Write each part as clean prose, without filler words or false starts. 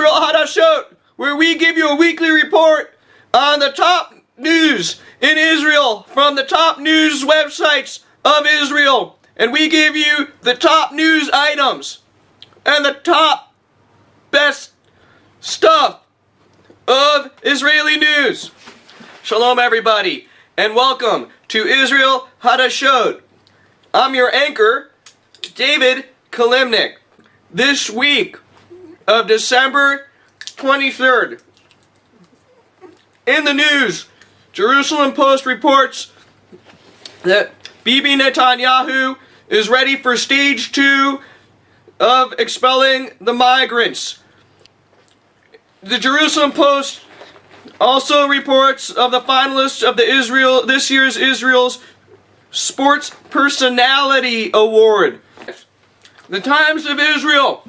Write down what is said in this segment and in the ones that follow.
Israel HA-DASHOT, where we give you a weekly report on the top news in Israel from the top news websites of Israel. And we give you the top news items and the top best stuff of Israeli news. Shalom everybody, and welcome to Israel HA-DASHOT. I'm your anchor, David Kilimnick. This week of December 23rd, in the news, Jerusalem Post reports that Bibi Netanyahu is ready for stage 2 of expelling the migrants. The Jerusalem Post also reports of the finalists of this year's Israel's Sports Personality Award. The Times of Israel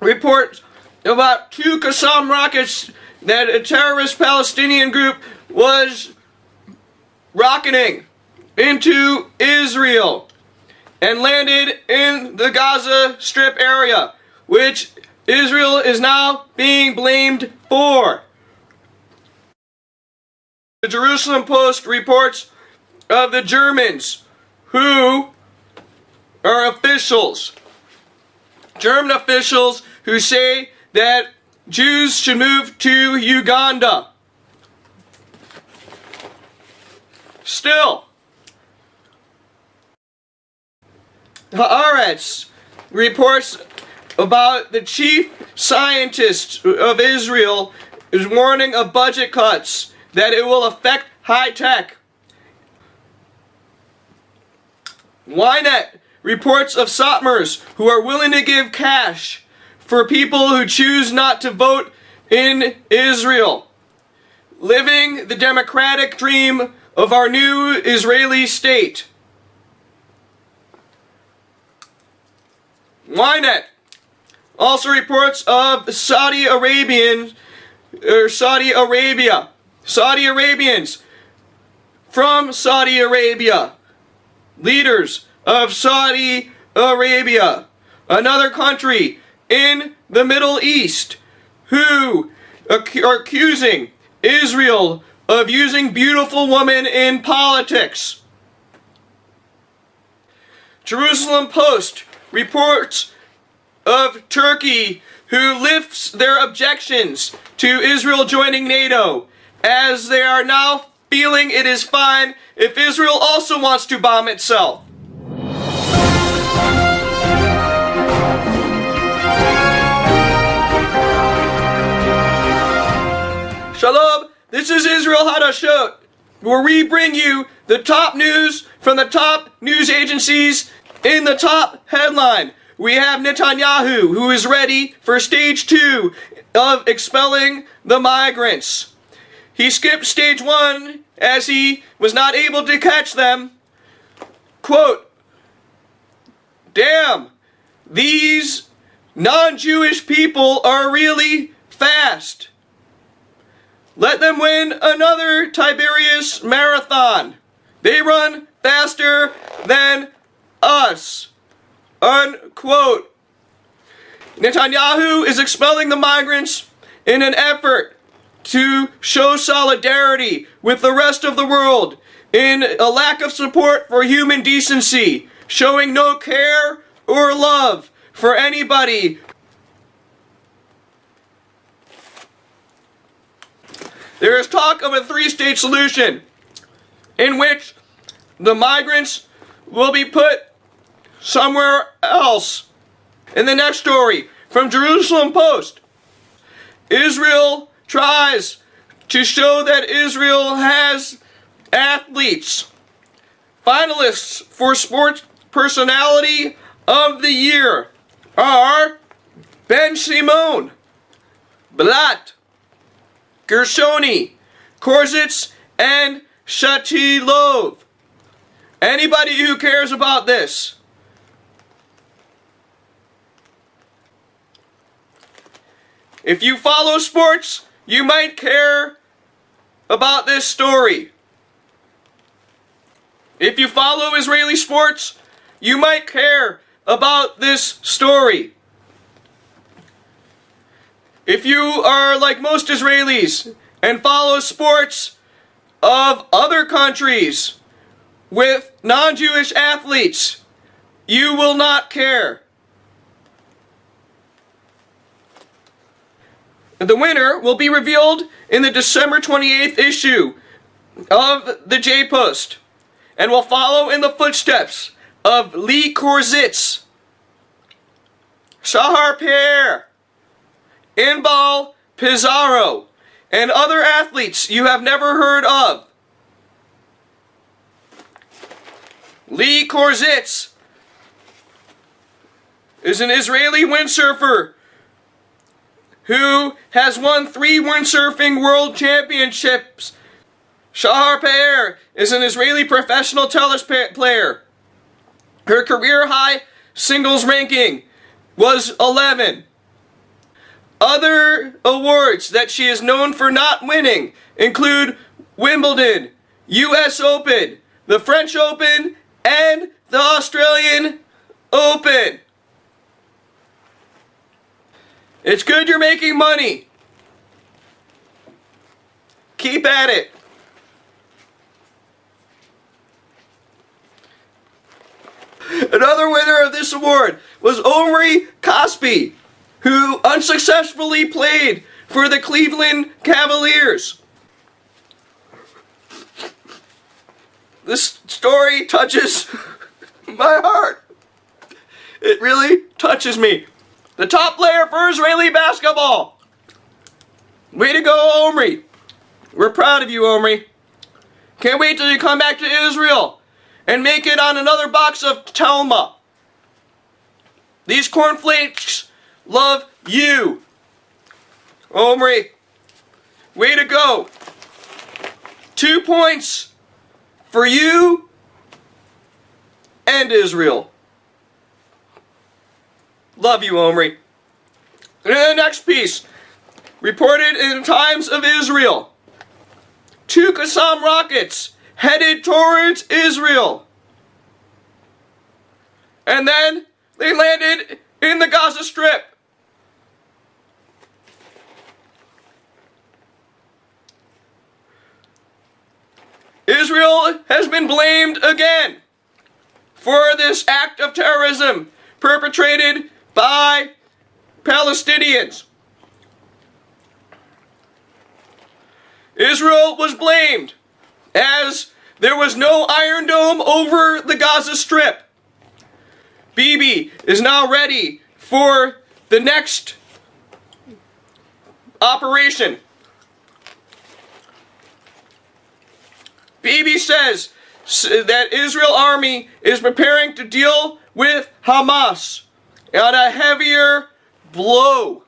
reports about 2 Qassam rockets that a terrorist Palestinian group was rocketing into Israel and landed in the Gaza Strip area, which Israel is now being blamed for. The Jerusalem Post reports of the Germans who are officials, German officials who say that Jews should move to Uganda. Still, Haaretz reports about the chief scientist of Israel is warning of budget cuts, that it will affect high tech. YNET reports of Satmars who are willing to give cash for people who choose not to vote in Israel, living the democratic dream of our new Israeli state. YNET also reports of Saudi Arabians from Saudi Arabia, leaders of Saudi Arabia, another country in the Middle East, who are accusing Israel of using beautiful women in politics. Jerusalem Post reports of Turkey, who lifts their objections to Israel joining NATO, as they are now feeling it is fine if Israel also wants to bomb itself. Shalom, this is Israel HA-DASHOT, where we bring you the top news from the top news agencies. In the top headline, we have Netanyahu, who is ready for stage 2 of expelling the migrants. He skipped stage 1 as he was not able to catch them. Quote, "Damn, these non-Jewish people are really fast. Let them win another Tiberius marathon. They run faster than us." Unquote. Netanyahu is expelling the migrants in an effort to show solidarity with the rest of the world in a lack of support for human decency, showing no care or love for anybody. There is talk of a 3-state solution in which the migrants will be put somewhere else. In the next story from Jerusalem Post, Israel tries to show that Israel has athletes. Finalists for Sports Personality of the Year are Ben Shimon, Blat, Gershoni, Korzitz, and Shatilov. Anybody who cares about this. If you follow sports, you might care about this story. If you follow Israeli sports, you might care about this story. If you are like most Israelis and follow sports of other countries with non-Jewish athletes, you will not care. The winner will be revealed in the December 28th issue of the J-Post and will follow in the footsteps of Lee Korzitz, Shahar Peer, Inbal Pizarro, and other athletes you have never heard of. Lee Korzitz is an Israeli windsurfer who has won 3 windsurfing world championships. Shahar Peer is an Israeli professional tennis player. Her career high singles ranking was 11. Other awards that she is known for not winning include Wimbledon, US Open, the French Open, and the Australian Open. It's good you're making money. Keep at it. Another winner of this award was Omri Caspi, who unsuccessfully played for the Cleveland Cavaliers. This story touches my heart. It really touches me. The top player for Israeli basketball. Way to go, Omri. We're proud of you, Omri. Can't wait till you come back to Israel and make it on another box of Talma. These cornflakes love you. Omri, way to go. 2 points for you and Israel. Love you, Omri. And the next piece, reported in the Times of Israel. 2 Qassam rockets headed towards Israel. And then they landed in the Gaza Strip. Israel has been blamed again for this act of terrorism perpetrated by Palestinians. Israel was blamed as there was no Iron Dome over the Gaza Strip. Bibi is now ready for the next operation. Bibi says that Israel army is preparing to deal with Hamas on a heavier blow.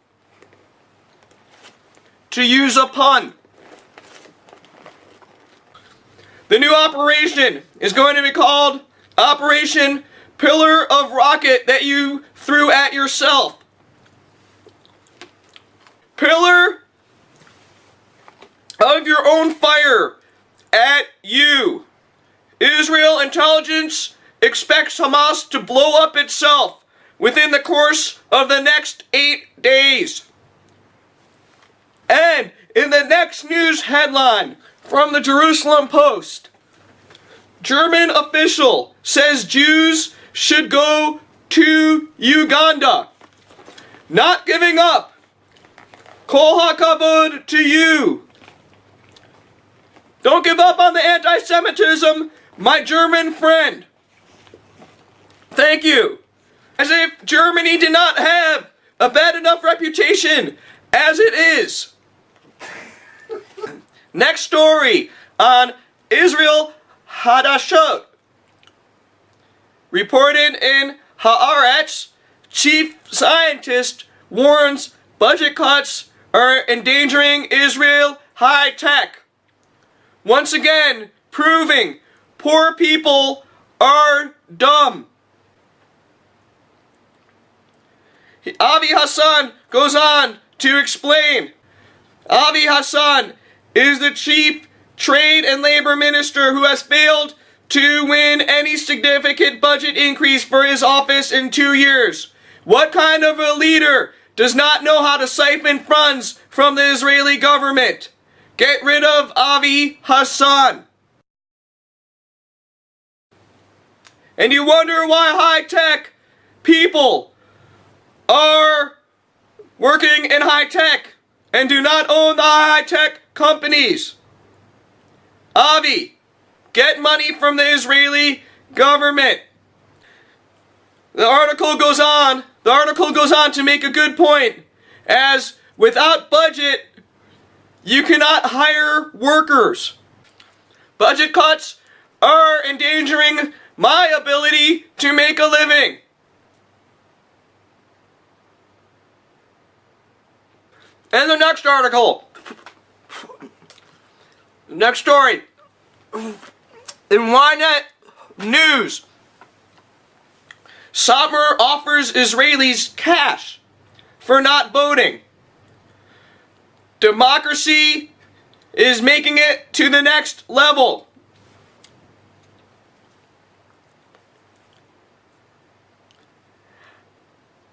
To use a pun. The new operation is going to be called Operation Pillar of Rocket that you threw at yourself. Pillar of your own fire at you. Israel intelligence expects Hamas to blow up itself within the course of the next 8 days. And in the next news headline from the Jerusalem Post, German official says Jews should go to Uganda. Not giving up. Kol hakavod to you. Don't give up on the anti-Semitism, my German friend. Thank you. As if Germany did not have a bad enough reputation as it is. Next story on Israel HA-DASHOT. Reported in Haaretz, chief scientist warns budget cuts are endangering Israel high tech. Once again, proving poor people are dumb. Avi Hassan goes on to explain. Avi Hassan is the chief trade and labor minister who has failed to win any significant budget increase for his office in 2 years. What kind of a leader does not know how to siphon funds from the Israeli government. Get rid of Avi Hassan. And you wonder why high-tech people are working in high-tech and do not own the high-tech companies. Avi, get money from the Israeli government. The article goes on to make a good point, as without budget, you cannot hire workers. Budget cuts are endangering my ability to make a living. And the next article. Next story. In YNET News. Satmar offers Israelis cash for not voting. Democracy is making it to the next level.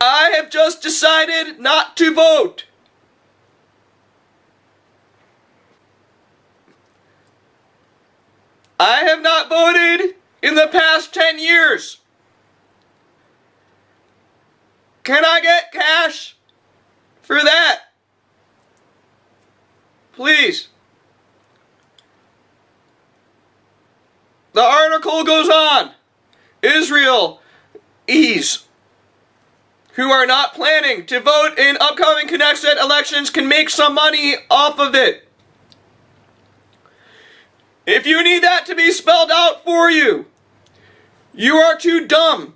I have just decided not to vote. I have not voted in the past 10 years. Can I get cash for that? Please. The article goes on. Israelis who are not planning to vote in upcoming Knesset elections can make some money off of it. If you need that to be spelled out for you, you are too dumb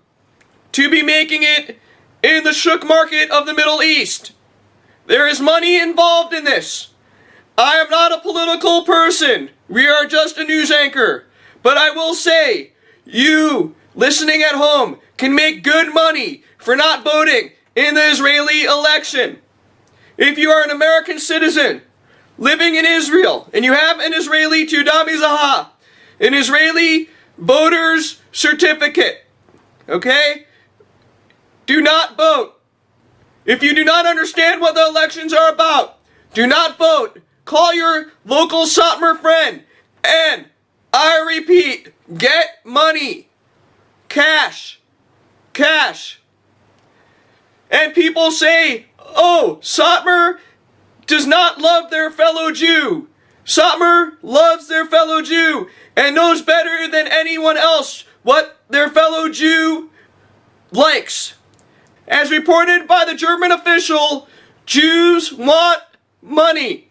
to be making it in the shuk market of the Middle East. There is money involved in this. I am not a political person. We are just a news anchor. But I will say, you listening at home can make good money for not voting in the Israeli election. If you are an American citizen living in Israel and you have an Israeli Teudat Mizahah, an Israeli voter's certificate, okay? Do not vote. If you do not understand what the elections are about, do not vote. Call your local Satmar friend and, I repeat, get money. Cash. Cash. And people say, oh, Satmar does not love their fellow Jew. Satmar loves their fellow Jew and knows better than anyone else what their fellow Jew likes. As reported by the German official, Jews want money.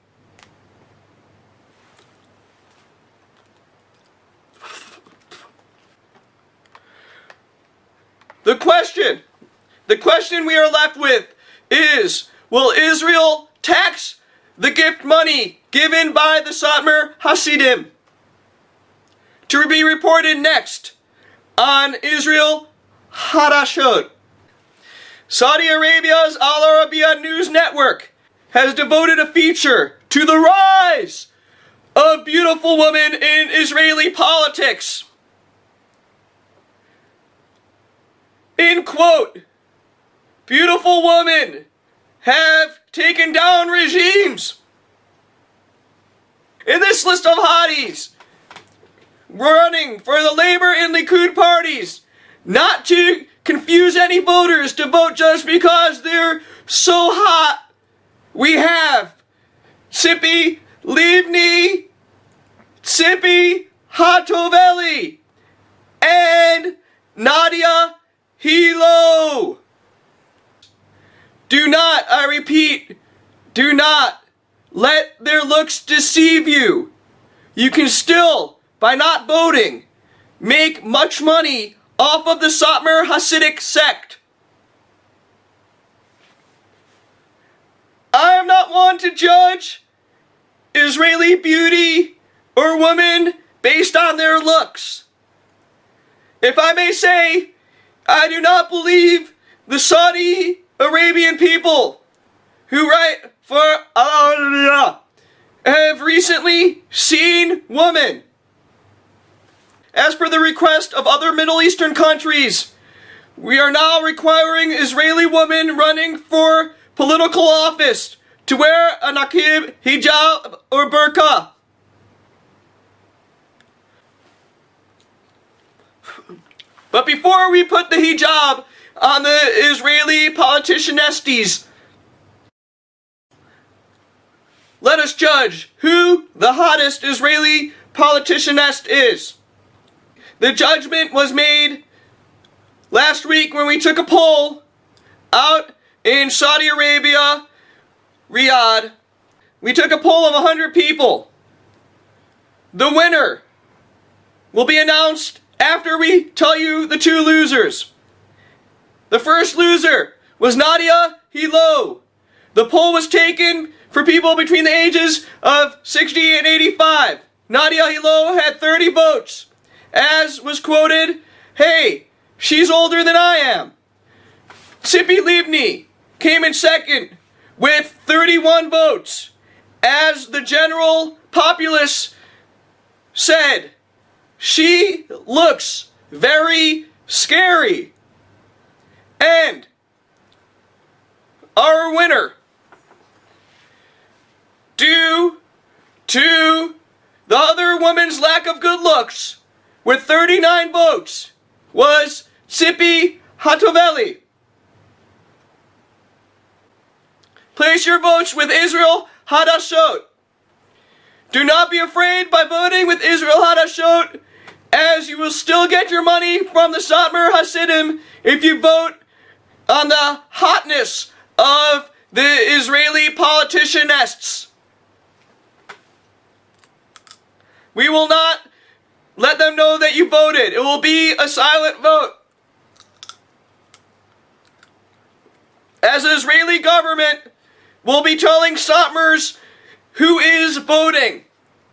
The question we are left with is, will Israel tax the gift money given by the Satmar Hasidim? To be reported next on Israel HA-DASHOT. Saudi Arabia's Al Arabiya News Network has devoted a feature to the rise of beautiful women in Israeli politics. In quote, beautiful women have taken down regimes. In this list of hotties running for the Labour and Likud parties, not to confuse any voters to vote just because they're so hot, we have Tzipi Livni, Tzipi Hatoveli, and Nadia Hilo. Do not, I repeat, do not let their looks deceive you. You can still, by not voting, make much money off of the Satmar Hasidic sect. I am not one to judge Israeli beauty or women based on their looks. If I may say, I do not believe the Saudi Arabian people who write for Al Arabiya have recently seen women. As per the request of other Middle Eastern countries, we are now requiring Israeli women running for political office to wear a niqab, hijab, or burqa. But before we put the hijab on the Israeli politicianesties, let us judge who the hottest Israeli politicianest is. The judgment was made last week when we took a poll out in Saudi Arabia, Riyadh. We took a poll of 100 people. The winner will be announced after we tell you the two losers. The first loser was Nadia Hilo. The poll was taken for people between the ages of 60 and 85. Nadia Hilo had 30 votes. As was quoted, "Hey, she's older than I am." Tzipi Livni came in second with 31 votes. As the general populace said, she looks very scary. And our winner, due to the other woman's lack of good looks, with 39 votes, was Tzipi Hatoveli. Place your votes with Israel HA-DASHOT. Do not be afraid by voting with Israel HA-DASHOT, as you will still get your money from the Satmar Hasidim if you vote on the hotness of the Israeli politicianests. We will not let them know that you voted. It will be a silent vote. As the Israeli government will be telling Satmars who is voting.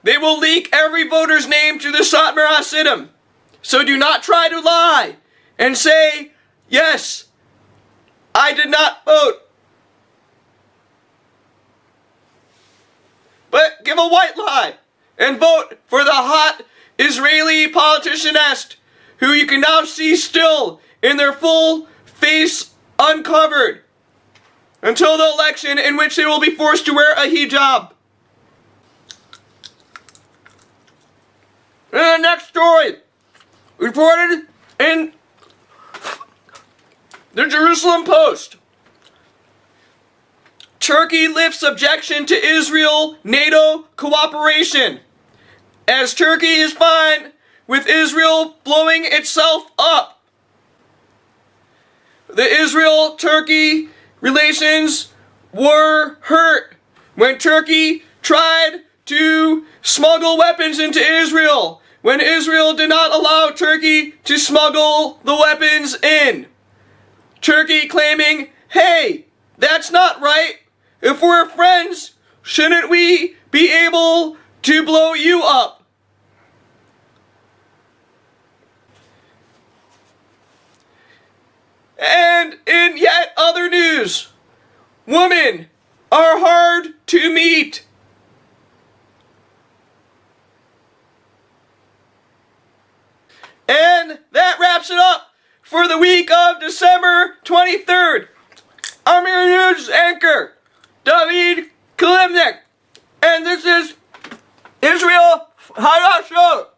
They will leak every voter's name to the Satmar Hasidim. So do not try to lie and say, "Yes, I did not vote." But give a white lie and vote for the hot Israeli politicianest who you can now see still in their full face uncovered until the election, in which they will be forced to wear a hijab. And the next story, reported in the Jerusalem Post. Turkey lifts objection to Israel-NATO cooperation, as Turkey is fine with Israel blowing itself up. The Israel-Turkey relations were hurt when Turkey tried to smuggle weapons into Israel, when Israel did not allow Turkey to smuggle the weapons in. Turkey claiming, "Hey, that's not right. If we're friends, shouldn't we be able to blow you up?" And in yet other news, women are hard to meet. And that wraps it up for the week of December 23rd. I'm your news anchor, David Kilimnick, and this is Israel HA-DASHOT.